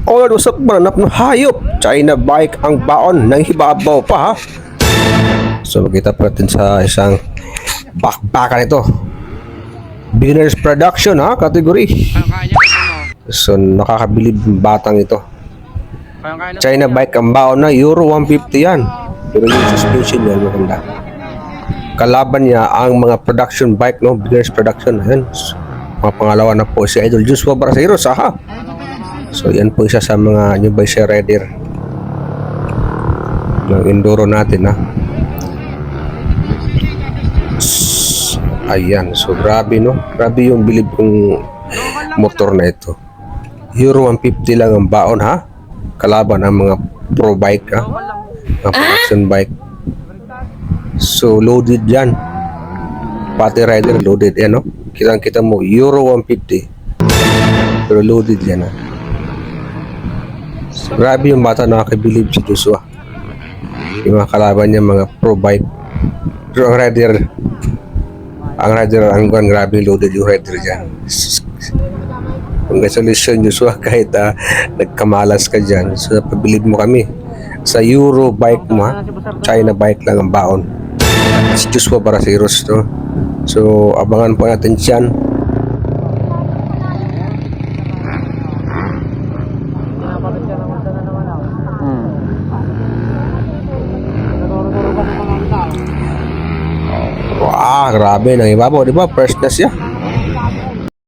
All usap mananap ng hayop. China bike ang baon ng hibabaw pa ha. So makita pa natin sa isang bakbakan ito. Beginners production ha, category. So nakakabilib ng batang ito. China bike ang baon na Euro 150 yan. Pero yung suspension niya maganda. Kalaban niya ang mga production bike, no, beginners production. Ayan. Mga pangalawa na po si Idol Joshua Barceros ha. So yan po isa sa mga new bike rider ng enduro natin ha. Ayan, so grabe no. Grabe yung bilib kong motor na ito. Euro 150 lang ang baon ha. Kalaban ang mga pro bike ha. Mga production bike. So loaded yan. Pati rider loaded yan no. Kitang-kita mo Euro 150. Pero loaded yan ha. So, grabe yung bata, nakakabilib si Joshua. Yung mga kalaban niya mga pro bike. Pero ang rider ang grabe loaded yung rider dyan. Congratulations Joshua, kahit nagkamalas ka dyan. So napabilib mo kami. Sa Euro bike mo ha. China bike lang ang baon. Si Joshua Barceros no? So abangan po natin siyan. Wow, grabe nang ibabaw, di ba? Fresh na siya.